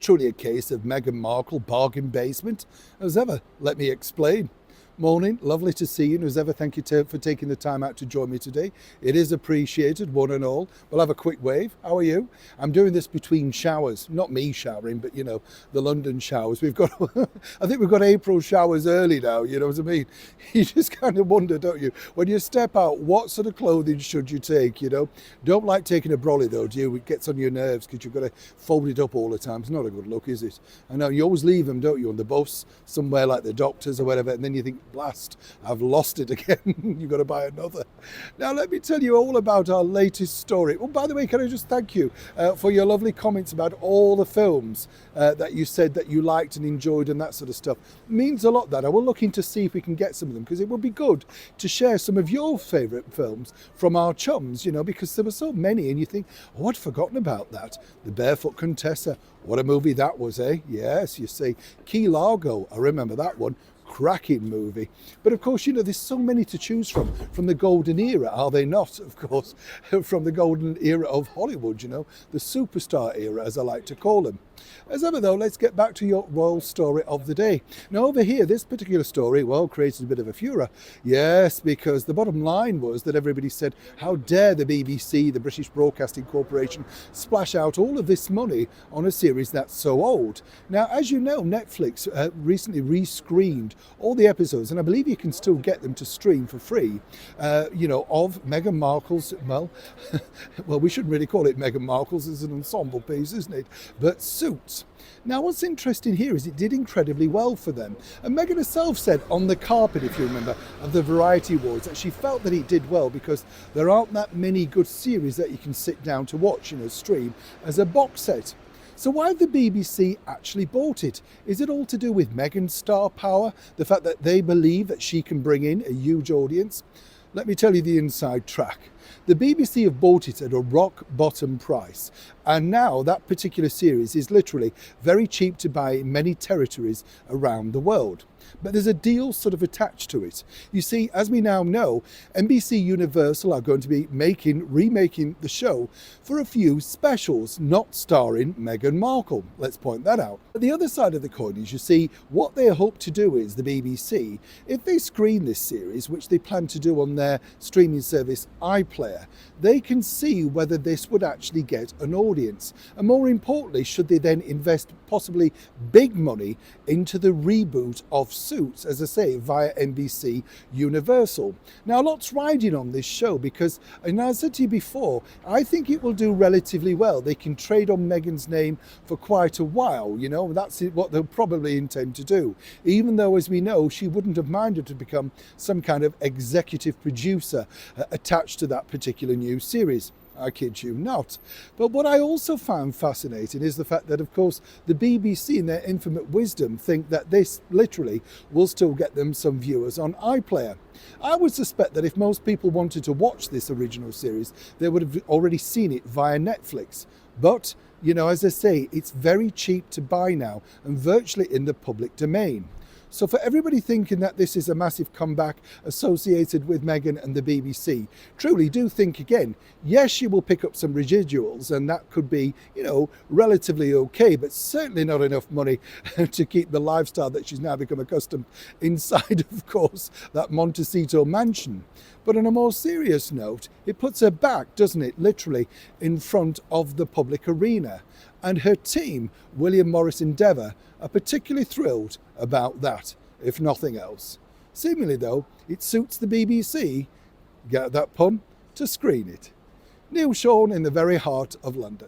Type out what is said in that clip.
Truly a case of Meghan Markle bargain basement. As ever, let me explain. Morning, lovely to see you. And as ever, thank you for taking the time out to join me today. It is appreciated, one and all. We'll have a quick wave. How are you? I'm doing this between showers. Not me showering, but you know, the London showers. We've got, I think we've got April showers early now, you know what I mean? You just kind of wonder, don't you? When you step out, what sort of clothing should you take, you know? Don't like taking a brolly though, do you? It gets on your nerves because you've got to fold it up all the time. It's not a good look, is it? I know, you always leave them, don't you, on the bus, somewhere like the doctors or whatever, and then you think, blast, I've lost it again. You've got to buy another. Now, let me tell you all about our latest story. Well, by the way, can I just thank you for your lovely comments about all the films that you said that you liked and enjoyed and that sort of stuff. It means a lot, that. I will look into see if we can get some of them, because it would be good to share some of your favourite films from our chums, you know, because there were so many and you think, oh, I'd forgotten about that. The Barefoot Contessa, what a movie that was, eh? Yes, you see. Key Largo, I remember that one. Cracking movie. But of course, you know, there's so many to choose from the golden era, are they not? Of course, from the golden era of Hollywood, you know, the superstar era, as I like to call them. As ever though, let's get back to your royal story of the day. Now over here, this particular story, well, created a bit of a furor. Yes, because the bottom line was that everybody said, how dare the BBC, the British Broadcasting Corporation, splash out all of this money on a series that's so old. Now, as you know, Netflix recently re-screened all the episodes, and I believe you can still get them to stream for free, you know, of Meghan Markle's, well, well, we shouldn't really call it Meghan Markle's, it's an ensemble piece, isn't it? But Suits. Now, what's interesting here is it did incredibly well for them. And Meghan herself said on the carpet, if you remember, of the Variety Awards, that she felt that it did well because there aren't that many good series that you can sit down to watch, you know, stream as a box set. So why have the BBC actually bought it? Is it all to do with Meghan's star power? The fact that they believe that she can bring in a huge audience? Let me tell you the inside track. The BBC have bought it at a rock bottom price, and now that particular series is literally very cheap to buy in many territories around the world. But there's a deal sort of attached to it. You see, as we now know, NBC Universal are going to be remaking the show for a few specials, not starring Meghan Markle. Let's point that out. But the other side of the coin is, you see, what they hope to do is, the BBC, if they screen this series, which they plan to do on their streaming service iPlayer, they can see whether this would actually get an audience. And more importantly, should they then invest possibly big money into the reboot of Suits, as I say, via NBC Universal. Now, lots riding on this show because, and as I said to you before, I think it will do relatively well. They can trade on Meghan's name for quite a while, you know, that's what they'll probably intend to do. Even though, as we know, she wouldn't have minded to become some kind of executive producer attached to that particular new series. I kid you not. But what I also found fascinating is the fact that, of course, the BBC in their infinite wisdom think that this literally will still get them some viewers on iPlayer. I would suspect that if most people wanted to watch this original series, they would have already seen it via Netflix. But, you know, as I say, it's very cheap to buy now and virtually in the public domain. So for everybody thinking that this is a massive comeback associated with Meghan and the BBC, truly do think again. Yes, she will pick up some residuals and that could be, you know, relatively okay, but certainly not enough money to keep the lifestyle that she's now become accustomed inside, of course, that Montecito mansion. But on a more serious note, it puts her back, doesn't it, literally in front of the public arena. And her team, William Morris Endeavour, are particularly thrilled about that, if nothing else. Seemingly, though, it suits the BBC, get that pun, to screen it. Neil Sean in the very heart of London.